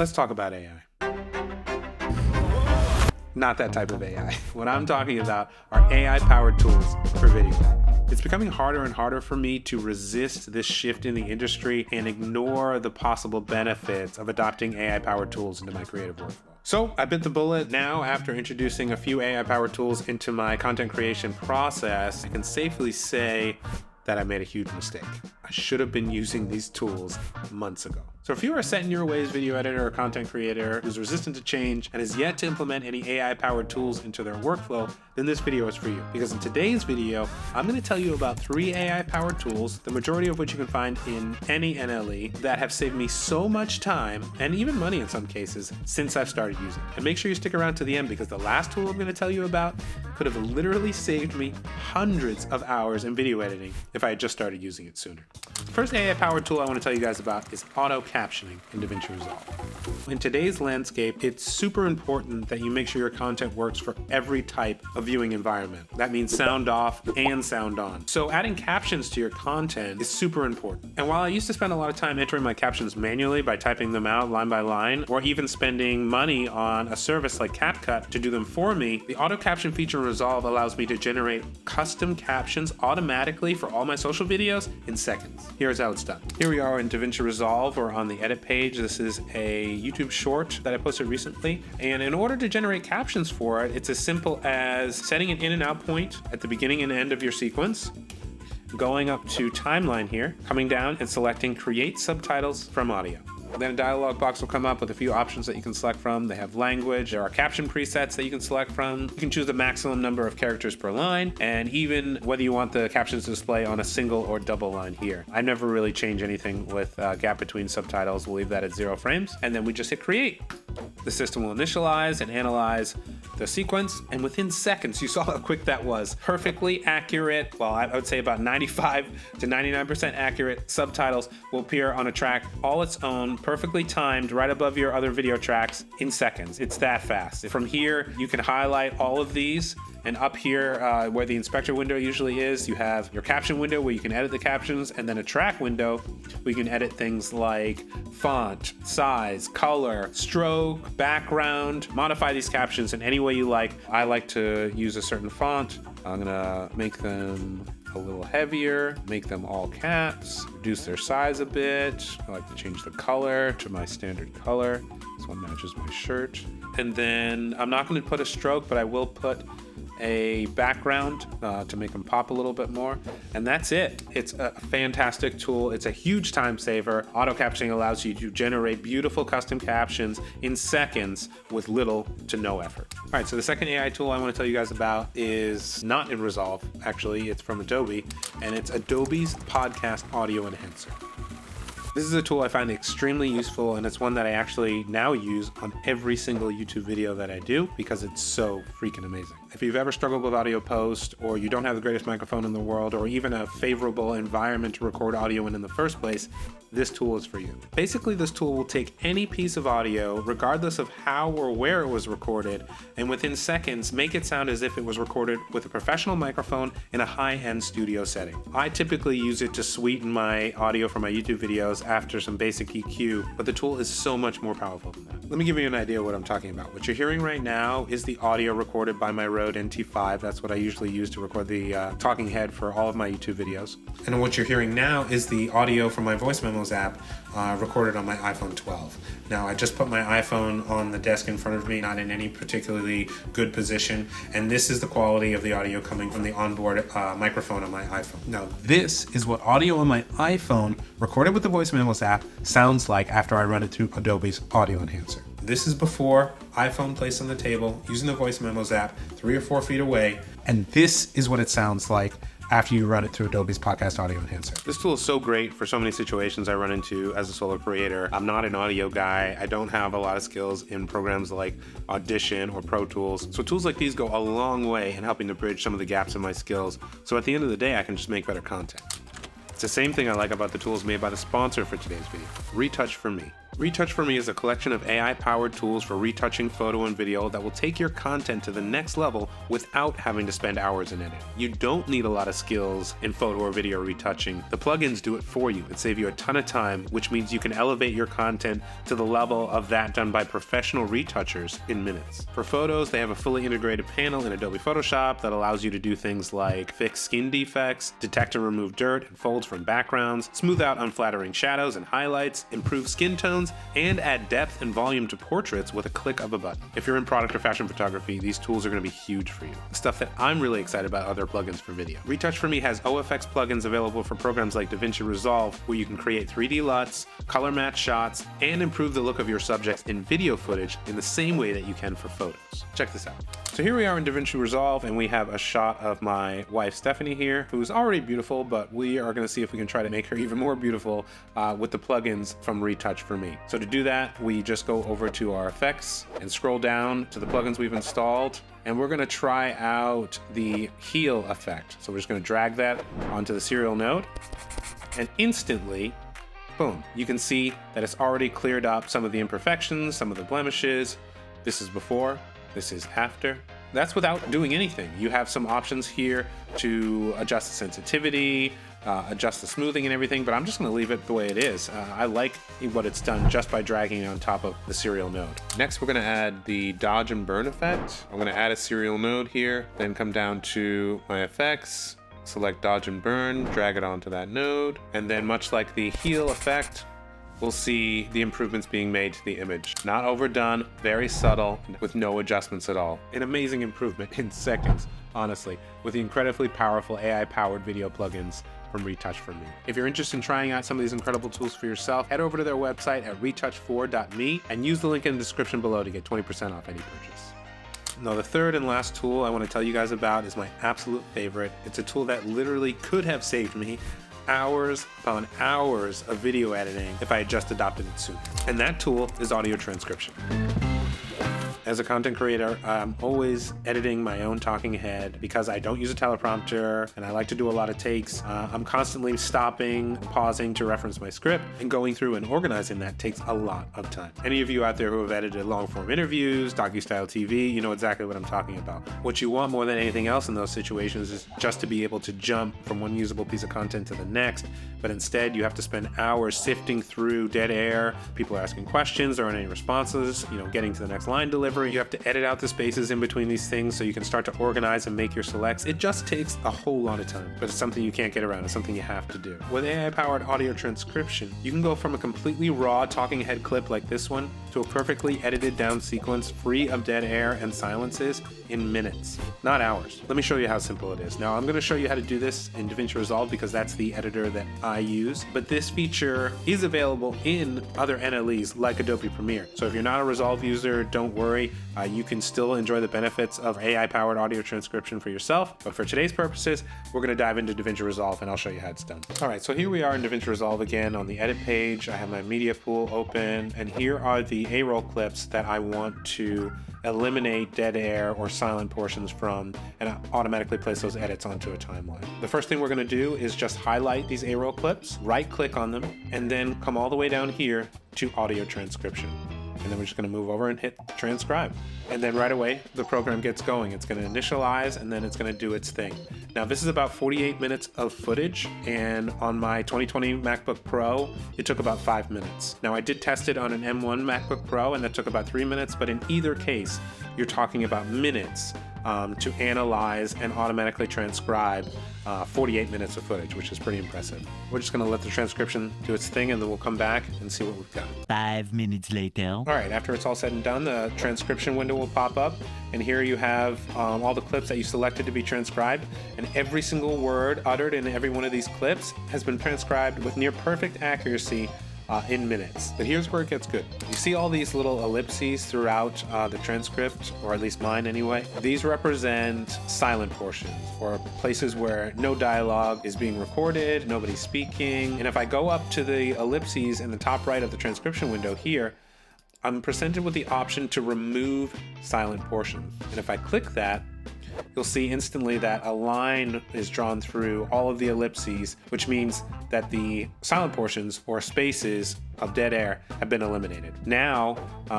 Let's talk about AI. Not that type of AI. What I'm talking about are AI-powered tools for video. It's becoming harder and harder for me to resist this shift in the industry and ignore the possible benefits of adopting AI-powered tools into my creative workflow. So I bit the bullet. Now, after introducing a few AI-powered tools into my content creation process, I can safely say that I made a huge mistake. I should have been using these tools months ago. So if you are a set in your ways video editor or content creator who's resistant to change and has yet to implement any AI-powered tools into their workflow, then this video is for you. Because in today's video, I'm going to tell you about 3 AI-powered tools, the majority of which you can find in any NLE, that have saved me so much time and even money in some cases since I've started using it. And make sure you stick around to the end, because the last tool I'm going to tell you about could have literally saved me hundreds of hours in video editing if I had just started using it sooner. The first AI-powered tool I want to tell you guys about is auto captioning in DaVinci Resolve. In today's landscape, it's super important that you make sure your content works for every type of viewing environment. That means sound off and sound on. So adding captions to your content is super important. And while I used to spend a lot of time entering my captions manually by typing them out line by line, or even spending money on a service like CapCut to do them for me, the auto caption feature in Resolve allows me to generate custom captions automatically for all my social videos in seconds. Here's how it's done. Here we are in DaVinci Resolve, or on the edit page. This is a YouTube short that I posted recently. And in order to generate captions for it, it's as simple as setting an in and out point at the beginning and end of your sequence, going up to timeline here, coming down and selecting create subtitles from audio. Then a dialog box will come up with a few options that you can select from. They have language, there are caption presets that you can select from. You can choose the maximum number of characters per line, and even whether you want the captions to display on a single or double line here. I never really change anything with gap between subtitles. We'll leave that at 0 frames, and then we just hit create. The system will initialize and analyze the sequence, and within seconds, you saw how quick that was. Perfectly accurate, well, I would say about 95 to 99% accurate subtitles will appear on a track all its own, perfectly timed, right above your other video tracks in seconds. It's that fast. From here, you can highlight all of these, and up here where the inspector window usually is, you have your caption window where you can edit the captions, and then a track window where you can edit things like font, size, color, stroke, background, modify these captions in any way you like. I like to use a certain font. I'm gonna make them a little heavier, make them all caps, reduce their size a bit. I like to change the color to my standard color. This one matches my shirt. And then I'm not going to put a stroke, but I will put a background to make them pop a little bit more. And that's it. It's a fantastic tool. It's a huge time saver. Auto captioning allows you to generate beautiful custom captions in seconds with little to no effort. All right, so the second AI tool I want to tell you guys about is not in Resolve. Actually, it's from Adobe, and it's Adobe's Podcast Audio Enhancer. This is a tool I find extremely useful, and it's one that I actually now use on every single YouTube video that I do because it's so freaking amazing. If you've ever struggled with audio post, or you don't have the greatest microphone in the world, or even a favorable environment to record audio in the first place, this tool is for you. Basically, this tool will take any piece of audio, regardless of how or where it was recorded, and within seconds make it sound as if it was recorded with a professional microphone in a high-end studio setting. I typically use it to sweeten my audio for my YouTube videos after some basic EQ, but the tool is so much more powerful than that. Let me give you an idea of what I'm talking about. What you're hearing right now is the audio recorded by my Rode NT5. That's what I usually use to record the talking head for all of my YouTube videos. And what you're hearing now is the audio from my voice memos app recorded on my iPhone 12. Now, I just put my iPhone on the desk in front of me, not in any particularly good position, and this is the quality of the audio coming from the onboard microphone on my iPhone. Now, this is what audio on my iPhone recorded with the voice memos app sounds like after I run it through Adobe's Audio Enhancer. This is before, iPhone placed on the table, using the voice memos app 3 or 4 feet away, and this is what it sounds like after you run it through Adobe's Podcast Audio Enhancer. This tool is so great for so many situations I run into as a solo creator. I'm not an audio guy. I don't have a lot of skills in programs like Audition or Pro Tools. So tools like these go a long way in helping to bridge some of the gaps in my skills. So at the end of the day, I can just make better content. It's the same thing I like about the tools made by the sponsor for today's video, Retouch for Me. Retouch for Me is a collection of AI-powered tools for retouching photo and video that will take your content to the next level without having to spend hours in editing. You don't need a lot of skills in photo or video retouching. The plugins do it for you and save you a ton of time, which means you can elevate your content to the level of that done by professional retouchers in minutes. For photos, they have a fully integrated panel in Adobe Photoshop that allows you to do things like fix skin defects, detect and remove dirt and folds from backgrounds, smooth out unflattering shadows and highlights, improve skin tones, and add depth and volume to portraits with a click of a button. If you're in product or fashion photography, these tools are going to be huge for you. The stuff that I'm really excited about are their plugins for video. Retouch for Me has OFX plugins available for programs like DaVinci Resolve, where you can create 3D LUTs, color match shots, and improve the look of your subjects in video footage in the same way that you can for photos. Check this out. So here we are in DaVinci Resolve, and we have a shot of my wife Stephanie here, who's already beautiful, but we are going to see if we can try to make her even more beautiful with the plugins from Retouch for Me. So to do that, we just go over to our effects and scroll down to the plugins we've installed, and we're going to try out the heel effect. So we're just going to drag that onto the serial node, and instantly, boom, you can see that it's already cleared up some of the imperfections, some of the blemishes. This is before, this is after. That's without doing anything. You have some options here to adjust the sensitivity, adjust the smoothing and everything, but I'm just gonna leave it the way it is. I like what it's done just by dragging it on top of the serial node. Next, we're gonna add the dodge and burn effect. I'm gonna add a serial node here, then come down to my effects, select dodge and burn, drag it onto that node, and then much like the heel effect, we'll see the improvements being made to the image. Not overdone, very subtle, with no adjustments at all. An amazing improvement in seconds, honestly, with the incredibly powerful AI-powered video plugins from Retouch for Me. If you're interested in trying out some of these incredible tools for yourself, head over to their website at retouch4.me and use the link in the description below to get 20% off any purchase. Now, the third and last tool I want to tell you guys about is my absolute favorite. It's a tool that literally could have saved me hours upon hours of video editing if I had just adopted it sooner. And that tool is audio transcription. As a content creator, I'm always editing my own talking head because I don't use a teleprompter and I like to do a lot of takes. I'm constantly stopping, pausing to reference my script, and going through and organizing that takes a lot of time. Any of you out there who have edited long-form interviews, docu-style TV, you know exactly what I'm talking about. What you want more than anything else in those situations is just to be able to jump from one usable piece of content to the next, but instead you have to spend hours sifting through dead air, people are asking questions, there aren't any responses, getting to the next line delivery. You have to edit out the spaces in between these things so you can start to organize and make your selects. It just takes a whole lot of time, but it's something you can't get around. It's something you have to do. With AI-powered audio transcription, you can go from a completely raw talking head clip like this one to a perfectly edited down sequence free of dead air and silences in minutes, not hours. Let me show you how simple it is. Now, I'm going to show you how to do this in DaVinci Resolve because that's the editor that I use, but this feature is available in other NLEs like Adobe Premiere. So if you're not a Resolve user, don't worry. You can still enjoy the benefits of AI-powered audio transcription for yourself, but for today's purposes, we're going to dive into DaVinci Resolve and I'll show you how it's done. All right, so here we are in DaVinci Resolve again on the edit page. I have my media pool open, and here are the A-roll clips that I want to eliminate dead air or silent portions from and automatically place those edits onto a timeline. The first thing we're going to do is just highlight these A-roll clips, right-click on them, and then come all the way down here to audio transcription. And then we're just going to move over and hit transcribe. And then right away, the program gets going. It's going to initialize and then it's going to do its thing. Now, this is about 48 minutes of footage, and on my 2020 MacBook Pro, it took about 5 minutes. Now, I did test it on an M1 MacBook Pro, and that took about 3 minutes, but in either case, you're talking about minutes to analyze and automatically transcribe 48 minutes of footage, which is pretty impressive. We're just going to let the transcription do its thing, and then we'll come back and see what we've got. 5 minutes later. All right, after it's all said and done, the transcription window will pop up, and here you have all the clips that you selected to be transcribed, and every single word uttered in every one of these clips has been transcribed with near perfect accuracy in minutes. But here's where it gets good. You see all these little ellipses throughout the transcript, or at least mine anyway. These represent silent portions, or places where no dialogue is being recorded, nobody's speaking. And if I go up to the ellipses in the top right of the transcription window here, I'm presented with the option to remove silent portions. And if I click that, you'll see instantly that a line is drawn through all of the ellipses, which means that the silent portions or spaces of dead air have been eliminated. Now,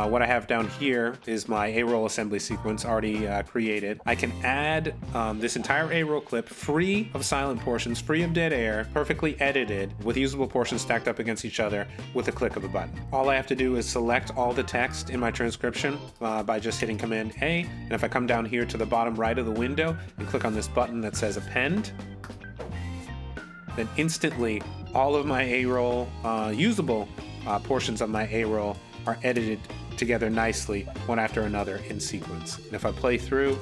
what I have down here is my A-roll assembly sequence already created. I can add this entire A-roll clip free of silent portions, free of dead air, perfectly edited, with usable portions stacked up against each other with a click of a button. All I have to do is select all the text in my transcription by just hitting Command A, and if I come down here to the bottom right of the window and click on this button that says Append, then instantly all of my A-roll, usable portions of my A-roll are edited together nicely, one after another in sequence. And if I play through,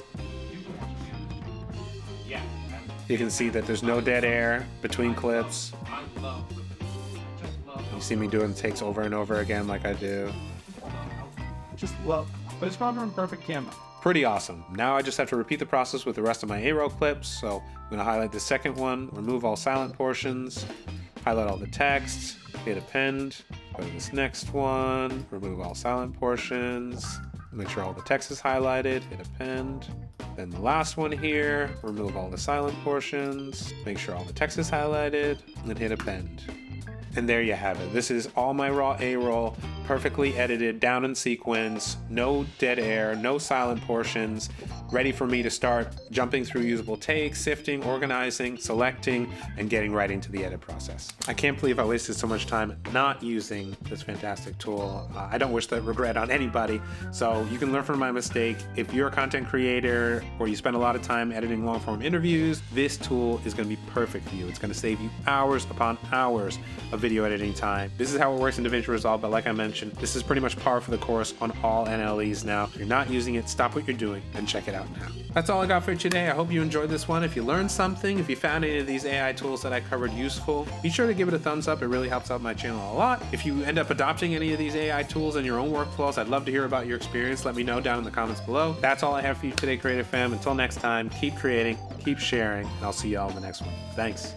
you can see that there's no dead air between clips. You see me doing takes over and over again like I do. Just love, but it's probably in perfect camera. Pretty awesome. Now I just have to repeat the process with the rest of my A-roll clips. So I'm gonna highlight the second one, remove all silent portions, highlight all the text, hit Append, go to this next one, remove all silent portions, make sure all the text is highlighted, hit Append. Then the last one here, remove all the silent portions, make sure all the text is highlighted, and hit Append. And there you have it. This is all my raw A-roll, perfectly edited, down in sequence, no dead air, no silent portions, ready for me to start jumping through usable takes, sifting, organizing, selecting, and getting right into the edit process. I can't believe I wasted so much time not using this fantastic tool. I don't wish that regret on anybody, so you can learn from my mistake. If you're a content creator or you spend a lot of time editing long-form interviews, this tool is going to be perfect for you. It's going to save you hours upon hours of video editing time. This is how it works in DaVinci Resolve, but like I mentioned, this is pretty much par for the course on all NLEs now. If you're not using it, stop what you're doing and check it out now. That's all I got for you today. I hope you enjoyed this one. If you learned something, if you found any of these AI tools that I covered useful, be sure to give it a thumbs up. It really helps out my channel a lot. If you end up adopting any of these AI tools in your own workflows, I'd love to hear about your experience. Let me know down in the comments below. That's all I have for you today, Creative Fam. Until next time, keep creating, keep sharing, and I'll see you all in the next one. Thanks.